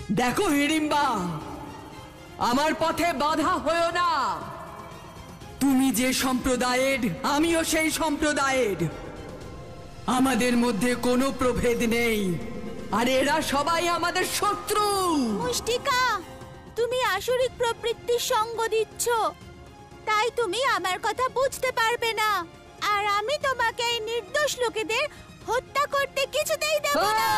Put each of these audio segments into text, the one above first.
দেখো হিড়িম্বা, আমার পথে বাধা হয়েও না। তুমি যে সম্প্রদায়ের, আমিও সেই সম্প্রদায়ের। আমাদের মধ্যে কোনো প্রভেদ নেই, আর এরা সবাই আমাদের শত্রু। মুষ্টিকা, তুমি আসরিক প্রবৃত্তির সঙ্গ দিচ্ছ, তাই তুমি আমার কথা বুঝতে পারবে না। আর আমি তোমাকে এই নির্দোষ লোকেদের হত্যা করতে কিছুতেই দেব না।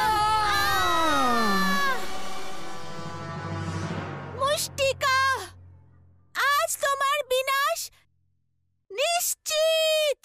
মুষ্টিকা, আজ তোমার বিনাশ নিশ্চিত।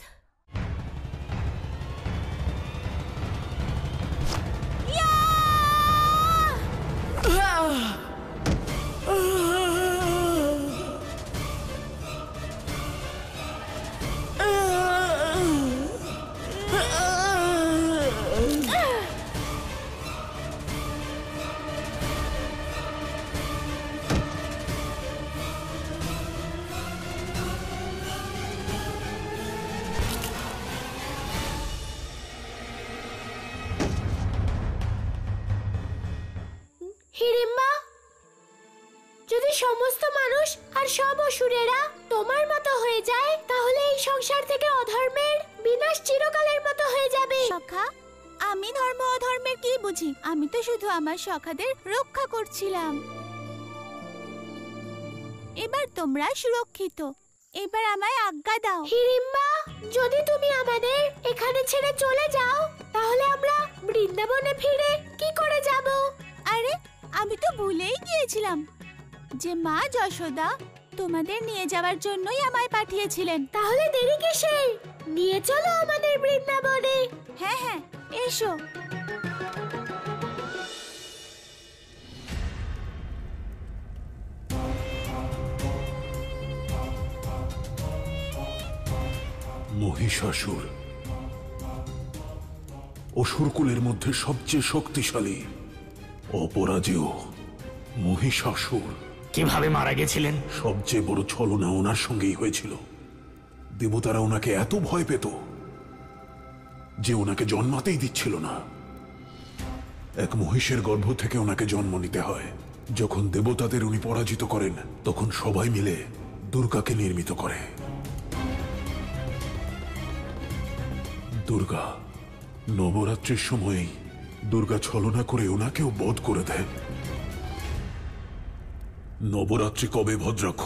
হিড়িম্বা, যদি সমস্ত মানুষ আর সব অসুরেরা তোমার মতো হয়ে যায়, তাহলে এই সংসার থেকে অধর্মের বিনাশ চিরকালের মতো হয়ে যাবে। সখা, আমি ধর্ম অধর্মের কি বুঝি? আমি তো শুধু আমার সখাদের রক্ষা করছিলাম। এবার তোমরা সুরক্ষিত, এবার আমায় আজ্ঞা দাও। হিড়িম্বা, যদি তুমি আমাদের এখানে ছেড়ে চলে যাও, তাহলে আমরা বৃন্দাবনে ফিরে কি করে যাব? আরে, আমি তো ভুলেই গিয়েছিলাম যে মা যশোদা তোমাদের নিয়ে যাওয়ার জন্যই আমায় পাঠিয়েছিলেন। তাহলে দেরি কিসের? নিয়ে চলো আমাদের বৃন্দাবনে। হ্যাঁ হ্যাঁ, এসো। মহিষাসুর অসুরকুলের মধ্যে সবচেয়ে শক্তিশালী, অপরাজেয় মহিষাসুর কিভাবে মারা গেছিলেন? সবচেয়ে বড় ছলনা ওনার সঙ্গেই হয়েছিল। দেবতারা ওনাকে এত ভয় পেত যে ওনাকে জন্মাতেই দিচ্ছিল না। এক মহিষের গর্ভ থেকে ওনাকে জন্ম নিতে হয়। যখন দেবতাদের উনি পরাজিত করেন, তখন সবাই মিলে দুর্গাকে নির্মিত করে। দুর্গা নবরাত্রির সময়েই দুর্গা ছলনা করে ওনাকেও বধ করে দেয়। নবরাত্রি কবে ভদ্রাক্ষ?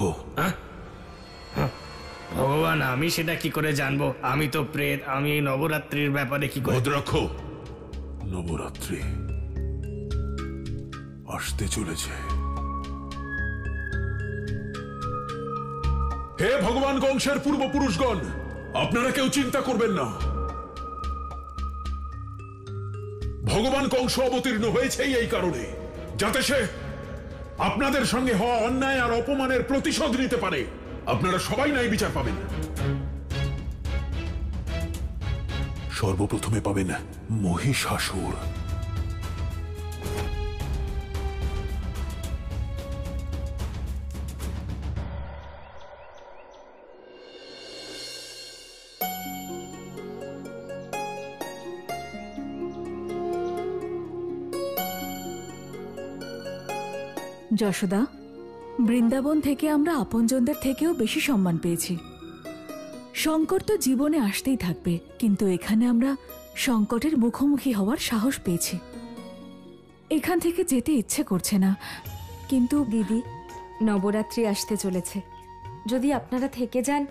ভগবান, আমি সেটা কি করে জানবো? আমি তো প্রেত, আমি এই নবরাত্রির ব্যাপারে কি করে? ভদ্রাক্ষ, নবরাত্রি আসতে চলেছে। হে ভগবান কংসের পূর্বপুরুষগণ, আপনারা কেউ চিন্তা করবেন না। ভগবান কংস অবতীর্ণ হয়েছেই এই কারণে, যাতে সে আপনাদের সঙ্গে হওয়া অন্যায় আর অপমানের প্রতিশোধ নিতে পারে। আপনারা সবাই ন্যায় বিচার পাবেন। সর্বপ্রথমে পাবেন মহিষাসুর। যশোদা, বৃন্দাবন থেকে আমরা আপনজনদের থেকেও বেশি সম্মান পেয়েছি। সংকট তো জীবনে আসতেই থাকবে, কিন্তু এখানে আমরা সংকটের মুখোমুখি হওয়ার সাহস পেয়েছি। এখান থেকে যেতে ইচ্ছে করছে না, কিন্তু দিদি, নবরাত্রি আসতে চলেছে। যদি আপনারা থেকে যান,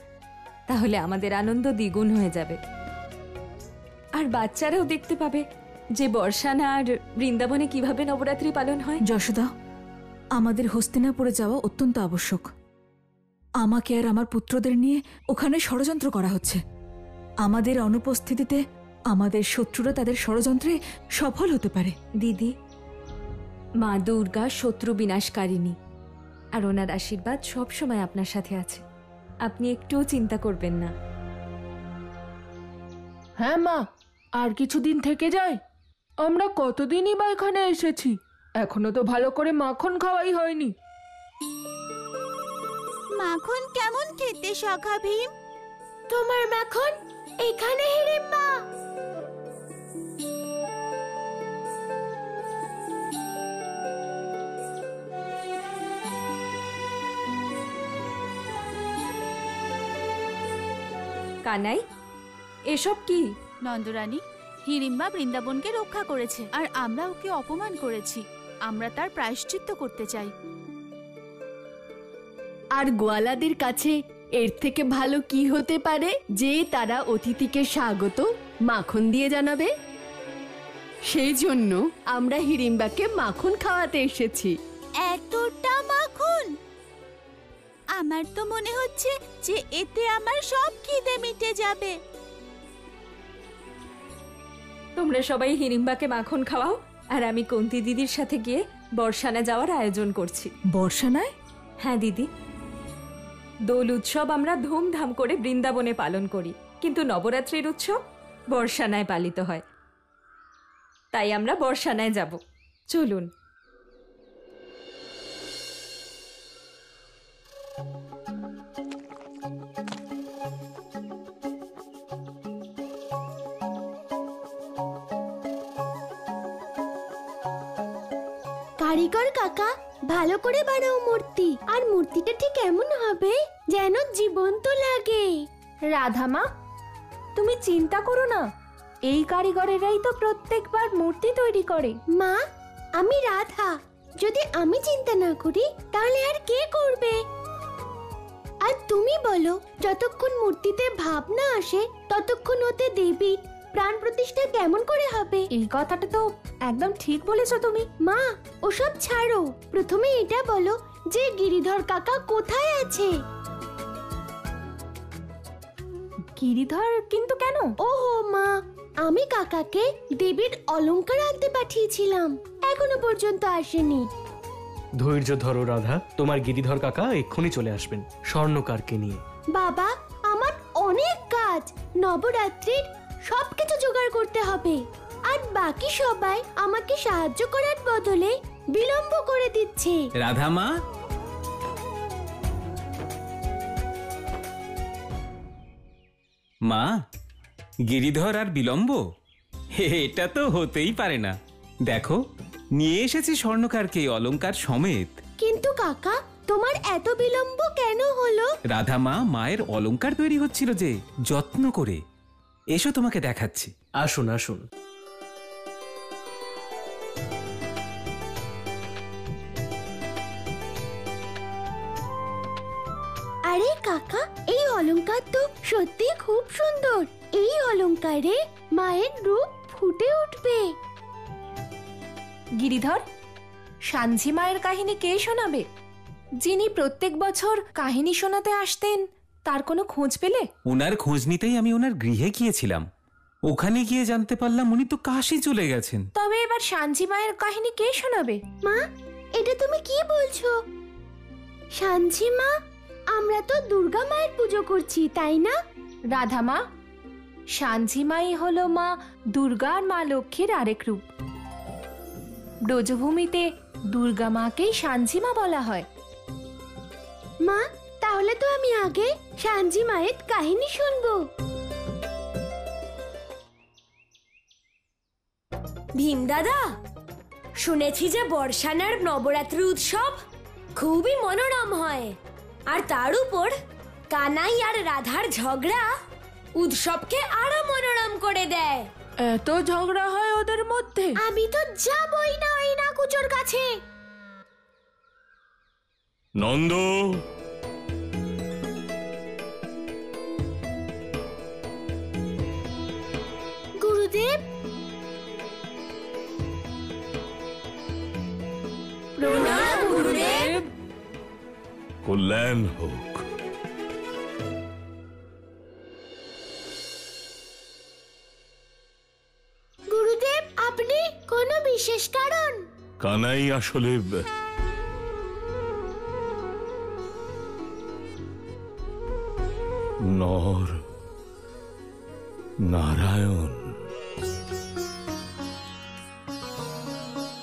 তাহলে আমাদের আনন্দ দ্বিগুণ হয়ে যাবে। আর বাচ্চারাও দেখতে পাবে যে বর্ষানা আর বৃন্দাবনে কিভাবে নবরাত্রি পালন হয়। যশোদা, আমাদের হস্তিনাপুরে যাওয়া অত্যন্ত আবশ্যক। আমাকে আর আমার পুত্রদের নিয়ে ওখানে ষড়যন্ত্র করা হচ্ছে। আমাদের অনুপস্থিতিতে আমাদের শত্রুরা তাদের ষড়যন্ত্রে সফল হতে পারে। দিদি, মা দুর্গা শত্রু বিনাশকারিণী, আর ওনার আশীর্বাদ সবসময় আপনার সাথে আছে। আপনি একটুও চিন্তা করবেন না। হ্যাঁ মা, আর কিছুদিন থেকে যায়। আমরা কতদিনই বা এখানে এসেছি, এখনো তো ভালো করে মাখন খাওয়াই হয়নি। মাখন কেমন খেতে সখা ভীম? তোমার মাখন এখানে হিড়িম্বা। কানাই, এসব কি? নন্দরানী, হিড়িম্বা বৃন্দাবনকে রক্ষা করেছে আর আমরা ওকে অপমান করেছি। আমরা তার প্রায়শ্চিত্ত করতে চাই। আর গোয়ালাদের কাছে এর থেকে ভালো কি হতে পারে যে তারা অতিথিকে স্বাগত মাখন দিয়ে জানাবে? সেই জন্য আমরা হিড়িম্বাকে মাখন খাওয়াতে এসেছি। এতটা মাখন! আমার তো মনে হচ্ছে যে এতে আমার সব খিদে মিটে যাবে। তোমরা সবাই হিড়িম্বাকে মাখন খাওয়াও, আর আমি কুন্তি দিদির সাথে গিয়ে বর্ষানা যাওয়ার আয়োজন করছি। বর্ষানায়? হ্যাঁ দিদি, দোল উৎসব আমরা ধুমধাম করে বৃন্দাবনে পালন করি, কিন্তু নবরাত্রির উৎসব বর্ষানায় পালিত হয়। তাই আমরা বর্ষানায় যাব। চলুন। কারিগর কাকা, ভালো করে বানাও মূর্তি। আর মূর্তিটা ঠিক এমন হবে যেন জীবন্ত লাগে। রাধামা, তুমি চিন্তা করো না, এই কারিগরেরাই তো প্রত্যেকবার মূর্তি তৈরি করে। মা, আমি রাধা। যদি আমি চিন্তা না করি তাহলে আর কে করবে? আর তুমি বলো, যতক্ষণ মূর্তিতে ভাব না আসে ততক্ষণ ওতে দেবীর প্রাণ প্রতিষ্ঠা কেমন করে হবে? এই কথাটা তো একদম ঠিক বলেছো তুমি। মা, ওসব ছাড়ো, প্রথমে এটা বলো যে গিরিধর কাকা কোথায় আছে? গিরিধর কিন্তু কেন? ওহো মা, আমি কাকাকে দেবীর অলংকার আনতে পাঠিয়েছিলাম, এখনো পর্যন্ত আসেনি। ধৈর্য ধরো রাধা, তোমার গিরিধর কাকা এক্ষুনি চলে আসবেন স্বর্ণকারকে নিয়ে। বাবা, আমার অনেক কাজ, নবরাত্রির সবকিছু জোগাড় করতে হবে। আর বাকি সবাই আমাকে সাহায্য করার বদলে বিলম্ব করে দিচ্ছে। রাধা মা, মা, গিরিধর আর বিলম্ব? এটা তো হতেই পারে না। দেখো, নিয়ে এসেছি স্বর্ণকারকে অলংকার সমেত। কিন্তু কাকা, তোমার এত বিলম্ব কেন হলো? রাধা মা, মায়ের অলংকার তৈরি হচ্ছিল যে যত্ন করে। এসো তোমাকে দেখাচ্ছি। আসুন আসুন। আরে কাকা, এই অলংকার তো সত্যি খুব সুন্দর। এই অলংকারে মায়ের রূপ ফুটে উঠবে। গিরিধর, সাঞ্ঝি মায়ের কাহিনী কে শোনাবে? যিনি প্রত্যেক বছর কাহিনী শোনাতে আসতেন, তার কোনো খোঁজ পেলে? ওনার খোঁজ নিতেই আমি ওনার গৃহে গিয়েছিলাম। ওখানে গিয়ে জানতে পারলাম উনি তো কাশি চলে গেছেন। তবে এবার সাঞ্ঝি মায়ের কাহিনী কে শোনাবে? মা, এটা তুমি কি বলছো? সাঞ্ঝি মা, আমরা তো দুর্গা মায়ের পুজো করছি, তাই না? রাধা মা, সাঞ্ঝি মাই হলো মা দুর্গা আর মা লক্ষ্মীর আরেক রূপ। ব্রজভূমিতে দুর্গা মাকেই সাঞ্ঝি মা বলা হয়। মা, তাহলে তো আমি আগে সাঞ্ঝি মায়ের কাহিনী শুনবো। ভীম দাদা, শুনেছি যে বর্ষানার নবরাত্রি উৎসব খুবই মনোরম হয়, আর তার উপর কানাই আর রাধার ঝগড়া উৎসবকে আরো মনোরম করে দেয়। এত ঝগড়া হয় ওদের মধ্যে? আমি তো যাবই না ওই নাকুচোর কাছে। নন্দ, গুরুদেব, প্রণাম গুরুদেব। কল্যাণ হোক। গুরুদেব, আপনি কোনো বিশেষ কারণ? কানাই আসলে নর নারায়ণ।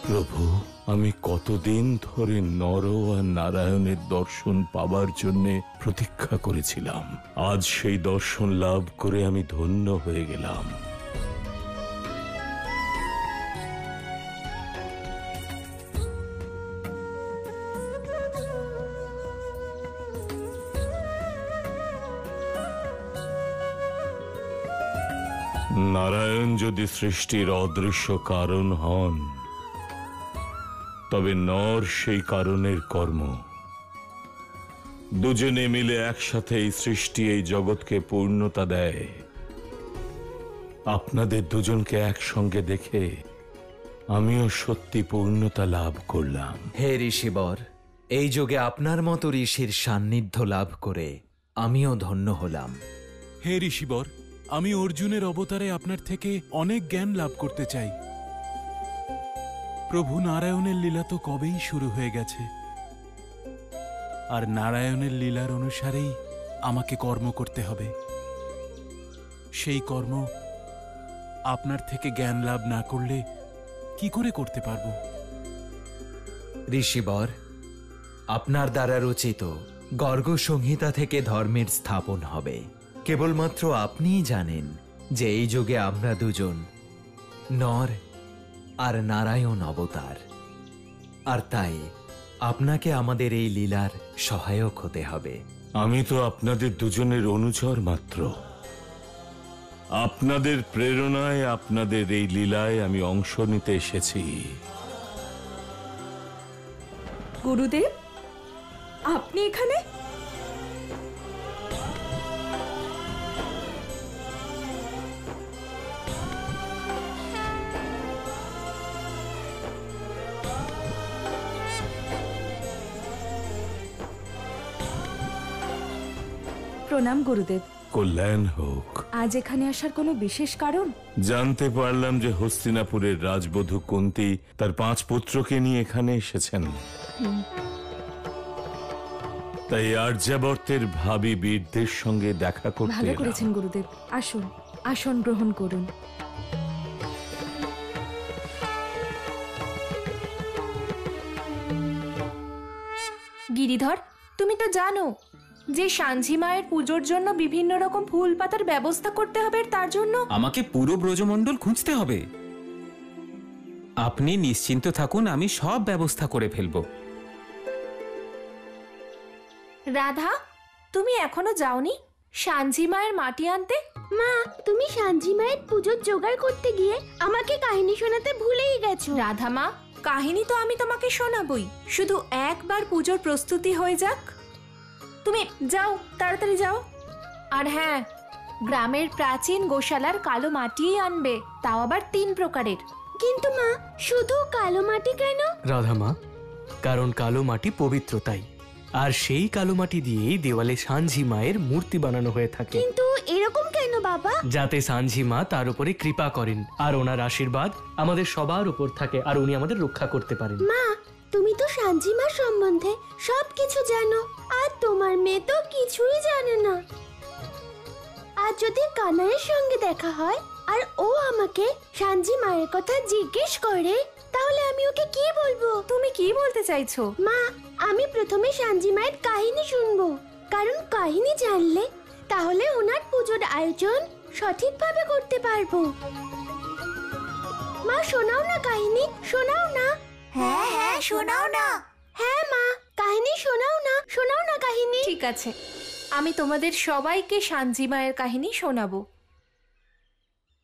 প্রভু, আমি কতদিন ধরে নর আর নারায়ণের দর্শন পাবার জন্য প্রতীক্ষা করেছিলাম। আজ সেই দর্শন লাভ করে আমি ধন্য হয়ে গেলাম। নারায়ণ যদি সৃষ্টির অদৃশ্য কারণ হন, তবে নর সেই কারণের কর্ম। দুজনে মিলে একসাথে এই সৃষ্টি, এই জগৎকে পূর্ণতা দেয়। আপনাদের দুজনকে একসঙ্গে দেখে আমিও সত্যি পূর্ণতা লাভ করলাম। হে ঋষিবর, এই যুগে আপনার মতো ঋষির সান্নিধ্য লাভ করে আমিও ধন্য হলাম। হে ঋষিবর, আমি অর্জুনের অবতারে আপনার থেকে অনেক জ্ঞান লাভ করতে চাই। প্রভু নারায়ণের লীলা তো কবেই শুরু হয়ে গেছে, আর নারায়ণের লীলার অনুসারেই আমাকে কর্ম করতে হবে। সেই কর্ম আপনার থেকে জ্ঞান লাভ না করলে কি করে করতে পারবো? ঋষিবর, আপনার দ্বারা রচিত গর্গ সংহিতা থেকে ধর্মের স্থাপন হবে। কেবলমাত্র আপনিই জানেন যে এই যুগে আমরা দুজন নর আর নারায়ণ অবতার, আর তাই আপনাকে আমাদের এই লীলার সহায়ক হতে হবে। আমি তো আপনাদের দুজনের অনুচর মাত্র। আপনাদের প্রেরণায়, আপনাদের এই লীলায় আমি অংশ নিতে এসেছি। গুরুদেব, আপনি এখানে? প্রণাম গুরুদেব। কল্যাণ হোক। আজ এখানে আসার কোনো বিশেষ কারণ? জানতে পারলাম যে হস্তিনাপুরের রাজবধূ কুন্তী তার 5 পুত্রকে নিয়ে এখানে এসেছেন। তাই আর্যাবর্তের ভাবী বীরদের সঙ্গে দেখা করতে ভালো এলাম। করেছেন গুরুদেব। আসুন, আসন গ্রহণ করুন। গিরিধর, তুমি তো জানো যে সাঞ্ঝি মায়ের পুজোর জন্য বিভিন্ন রকম ফুল পাতার ব্যবস্থা করতে হবে। তার জন্য আমাকে পুরো ব্রজমণ্ডল খুঁজতে হবে। আপনি নিশ্চিন্ত থাকুন, আমি সব ব্যবস্থা করে ফেলব। রাধা, তুমি এখনো যাওনি সাঞ্ঝি মায়ের মাটি আনতে? মা, তুমি সাঞ্ঝি মায়ের পুজোর জোগাড় করতে গিয়ে আমাকে কাহিনী শোনাতে ভুলেই গেছো। রাধা মা, কাহিনী তো আমি তোমাকে শোনাবই, শুধু একবার পুজোর প্রস্তুতি হয়ে যাক। তুমি যাও, তাড়াতাড়ি যাও। আর হ্যাঁ, গ্রামের প্রাচীন গোশালার কালো মাটিই আনবে, তাও আবার 3 প্রকারের। কিন্তু মা, শুধু কালো মাটি কেন? রাধা মা, কারণ কালো মাটি পবিত্র তাই, আর সেই কালো মাটি দিয়েই দেওয়ালে সাঞ্ঝি মায়ের মূর্তি বানানো হয়ে থাকে। কিন্তু এরকম কেন বাবা? যাতে সাঞ্ঝি মা তার উপরে কৃপা করেন, আর ওনার আশীর্বাদ আমাদের সবার উপর থাকে, আর উনি আমাদের রক্ষা করতে পারেন। মা, তুমি তো সাঞ্ঝি মার সম্বন্ধে সবকিছু জানো, আর তোমার মেয়ে তো কিছুই জানে না। আর যদি কানাইয়ের সঙ্গে দেখা হয় আর ও আমাকে সাঞ্ঝি মায়ের কথা জিজ্ঞেস করে, তাহলে আমি ওকে কি বলবো? তুমি কি বলতে চাইছো? মা, আমি প্রথমে সাঞ্ঝি মায়ের কাহিনী শুনবো, কারণ কাহিনী জানলে তাহলে ওনার পুজোর আয়োজন সঠিকভাবে করতে পারবো। মা, শোনাও না কাহিনী, শোনাও না। হ্যাঁ হ্যাঁ, শোনাও না। হ্যাঁ মা, কাহিনী শোনাও না, শোনাও না কাহিনী। ঠিক আছে, আমি তোমাদের সবাইকে সাঞ্ঝি মায়ের কাহিনী শোনাবো।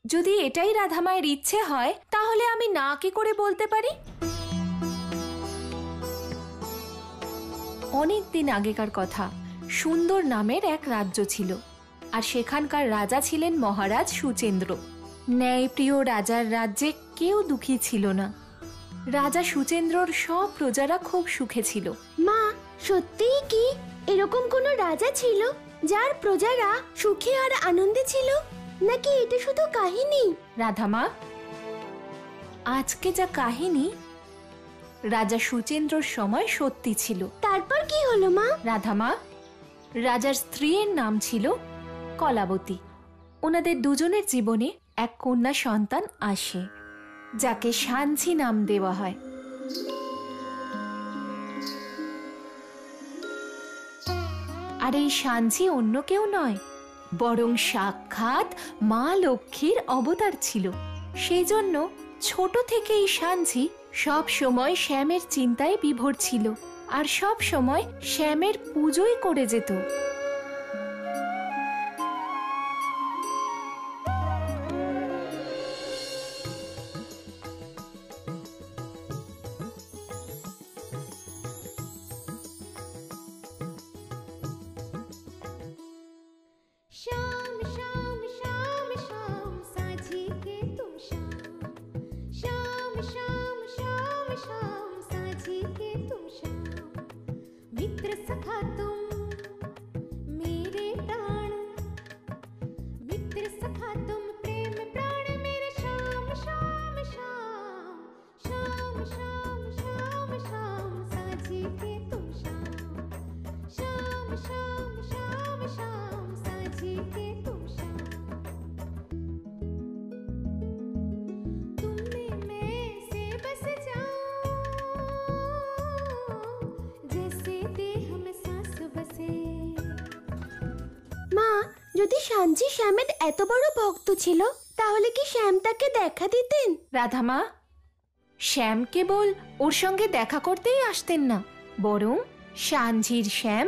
যদি এটাই রাধা মায়ের ইচ্ছে হয়, তাহলে আমি না কি করে বলতে পারি? অনেক দিন আগেকার কথা, সুন্দর নামের এক রাজ্য ছিল, আর সেখানকার রাজা ছিলেন মহারাজ সুচেন্দ্র। ন্যায়প্রিয় রাজার রাজ্যে কেউ দুঃখী ছিল না। রাজা সুচেন্দ্রর সব প্রজারা খুব সুখে ছিল। মা, সত্যিই কি এরকম কোনো রাজা ছিল যার প্রজারা সুখে আর আনন্দে ছিল, নাকি এটা শুধু কাহিনী? রাধামা, আজকে যা কাহিনী রাজা সুচেন্দ্রর সময় সত্যি ছিল। তারপর কি হলো মা? রাধামা, রাজার স্ত্রীর নাম ছিল কলাবতী। ওনাদের দুজনের জীবনে এক কন্যা সন্তান আসে, যাকে সাঞ্ঝি নাম দেওয়া হয়। আর এই সাঞ্ঝি অন্য কেউ নয়, বরং সাক্ষাৎ মা লক্ষ্মীর অবতার ছিল। সেই জন্য ছোট থেকেই সাঞ্ঝি সব সময় শ্যামের চিন্তায় বিভোর ছিল, আর সব সময় শ্যামের পুজোই করে যেত। के तुम श्याम, मित्र सखा तुम मेरे प्राण, मित्र सखा तुम प्रेम प्राण मेरे श्याम श्याम श्याम श्याम श्याम श्याम श्याम साझी के तुम श्याम श्याम श्याम श्याम श्याम साझी के तुम श्याम। तुम में मैं से बस जाऊं जैसे देह में सांस बसे। মা, যদি সাঞ্জি শ্যামের এত বড় ভক্ত ছিল তাহলে কি শ্যাম তাকে দেখা দিতেন? রাধামা, শ্যাম কেবল ওর সঙ্গে দেখা করতেই আসতেন না, বরং সাঞ্জির শ্যাম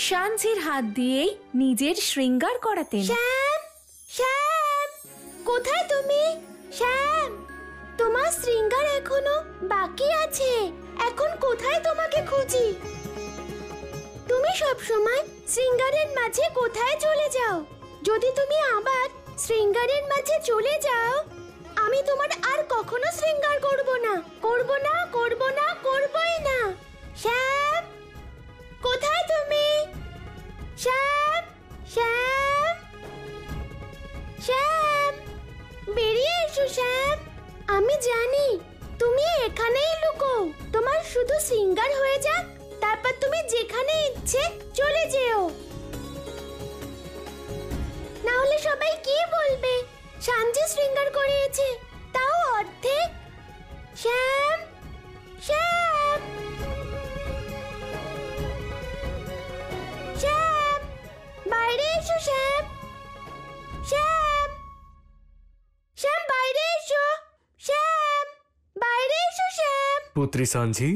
সাঞ্জির হাত দিয়েই নিজের শৃঙ্গার করাতেন। শ্যাম, শ্যাম, কোথায় তুমি? শ্যাম, তোমার শৃঙ্গার এখনো বাকি আছে। এখন কোথায় তোমাকে খুঁজি? তুমি সব সময় শৃঙ্গারের মাঝে কোথায় চলে যাও? যদি তুমি আবার শৃঙ্গারের মাঝে চলে যাও, আমি তোমার আর কখনো শৃঙ্গার করব না, করব না, করব না, করবই না। শ্যাম, কোথায় তুমি? শ্যাম, শ্যাম, শ্যাম, বেরিয়ে এসো শ্যাম। আমি জানি তুমি এখানেই লুকো। তোমার শুধু শৃঙ্গার হয়ে যাক, তারপর তুমি যেখানে ইচ্ছে চলে যেও। না হলে সবাই কি বলবে? সাঞ্জি শৃঙ্গার করিয়েছে, তাও অর্ধেক। শ্যাম, শ্যাম, শ্যাম, বাইরে এসো শ্যাম, শ্যাম, শ্যাম, বাইরে এসো শ্যাম, বাইরে এসো শ্যাম। পুত্রী সাঞ্ঝি,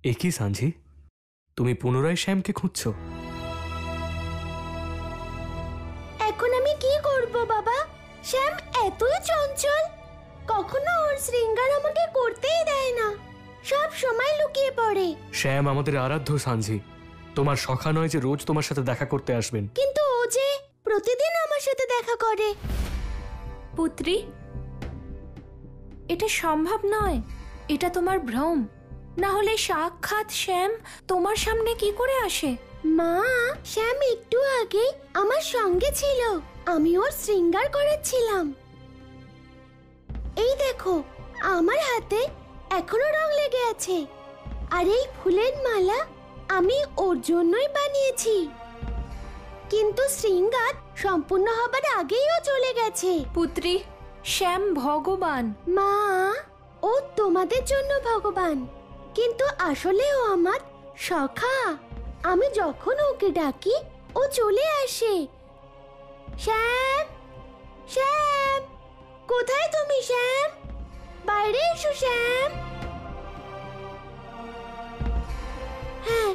একই সাঞ্ঝি, তুমি পুনরায় শ্যামকে খুঁজছো? এখন আমি কি করব বাবা? শ্যাম এতই চঞ্চল, কখনো ওর শৃঙ্গার আমাকে করতেই দেয় না, সব সময় লুকিয়ে পড়ে। শ্যাম আমাদের আরাধ্য সাঞ্ঝি, তোমার সখা নয় যে রোজ তোমার সাথে দেখা করতে আসবেন। কিন্তু ও যে প্রতিদিন আমার সাথে দেখা করে। পুত্রী, এটা সম্ভব নয়, এটা তোমার ভ্রম। না হলে সাক্ষাৎ শ্যাম তোমার সামনে কি করে আসে? মা, শ্যাম একটু আগে আমার সঙ্গে ছিল, আমি ওর শৃঙ্গার করেছিলাম। এই দেখো, আমার হাতে এখনো রং লেগে আছে, আর এই ফুলের মালা আমি ওর জন্যই বানিয়েছি। কিন্তু শৃঙ্গার সম্পূর্ণ হবার আগেই ও চলে গেছে। পুত্রী, শ্যাম ভগবান। মা, ও তোমাদের জন্য ভগবান, কিন্তু আসলে ও আমার সখা। আমি যখন ওকে ডাকি ও চলে আসে। শ্যাম, শ্যাম, কোথায় তুমি শ্যাম? বাইরে এসো শ্যাম। হ্যাঁ,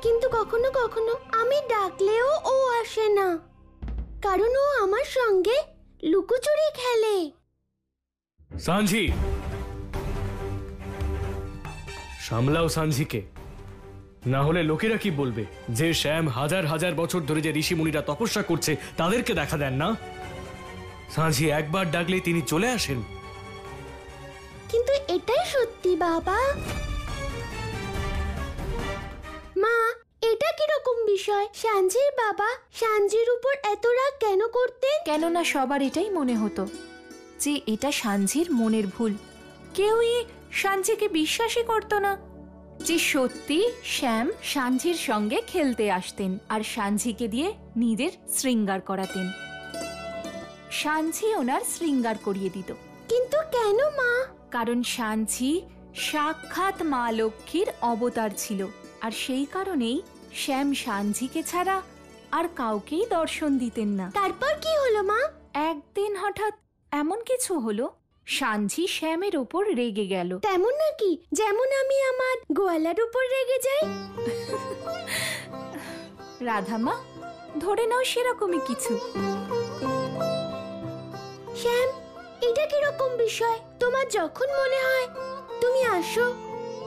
কিন্তু কখনো কখনো আমি ডাকলেও ও আসে না, কারণ ও আমার সঙ্গে লুকোচুরি খেলে। সাঞ্ঝি, সামলাও সাঞ্ঝিকে, না হলে লোকেরা কি বলবে যে শ্যাম হাজার হাজার বছর ধরে যে ঋষিমুনিরা তপস্যা করছে তাদেরকে দেখা দেন না। সাঞ্ঝি একবার ডাকলে তিনি চলে আসেন। কিন্তু এটাই সত্যি বাবা। মা, এটা কিরকম বিষয়? সাঞ্জির বাবা সাঞ্জির উপর এত রাগ কেন করতেন? কেননা সবার এটাই মনে হতো যে এটা সাঞ্জির মনের ভুল। কেউই সাঞ্জিকে বিশ্বাসই করতো না যে সত্যি শ্যাম সাঞ্জির সঙ্গে খেলতে আসতেন আর সাঞ্জিকে দিয়ে নিজের শৃঙ্গার করাতেন। সাঞ্জি ওনার শৃঙ্গার করিয়ে দিত। কিন্তু কেন মা? কারণ সাঞ্জি সাক্ষাৎ মা লক্ষ্মীর অবতার ছিল, আর সেই কারণেই শ্যাম সাঞ্জিকে ছাড়া আর কাউকেই দর্শন দিতেন না। তারপর কি হলো মা? একদিন হঠাৎ এমন কিছু হলো, সাঞ্জি শ্যামের উপর রেগে গেল। তেমন নাকি যেমন আমি আমার গোয়ালার উপর রেগে যাই? রাধামা, ধরে নাও সেরকমই কিছু। শ্যাম, এটা কিরকম বিষয়? তোমার যখন মনে হয় তুমি আসো,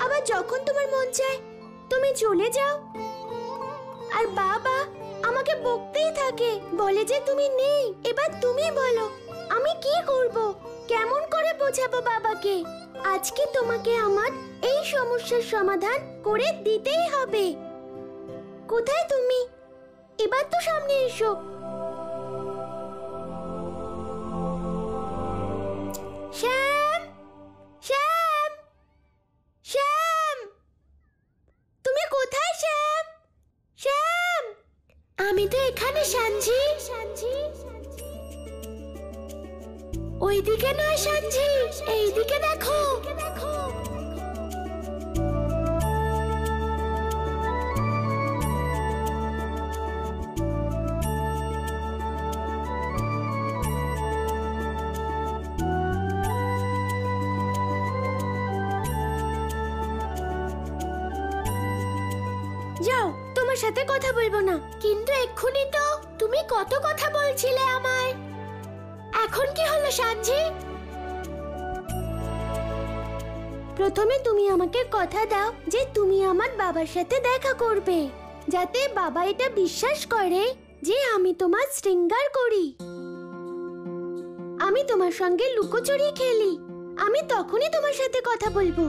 আবার যখন তোমার মন চায় তুমি চলে যাও। আর বাবা আমাকে বকতেই থাকে, বলে যে তুমি নেই। এবার তুমি বলো আমি কি করব? কেমন করে বোঝাবো বাবাকে? আজকে তোমাকে আমার এই এই সমস্যার সমাধান করে দিতেই হবে। কোথায় তুমি? এবার তো সামনে এসো। শ্যাম, শ্যাম, শ্যাম, তুমি কোথায় শ্যাম? শ্যাম, আমি তো এখানে সানজি। ওইদিকে নয় সানজি, এইদিকে দেখো। যাও, তোমার সাথে কথা বলবো না। কিন্তু এক্ষুনি তো তুমি কত কথা বলছিলে আমায়। এখন কি হলো সানজি? প্রথমে তুমি আমাকে কথা দাও যে তুমি আমার বাবার সাথে দেখা করবে, যাতে বাবা এটা বিশ্বাস করে যে আমি তোমার শৃঙ্গার করি, আমি তোমার সঙ্গে লুকোচুরি খেলি। আমি তখনই তোমার সাথে কথা বলবো।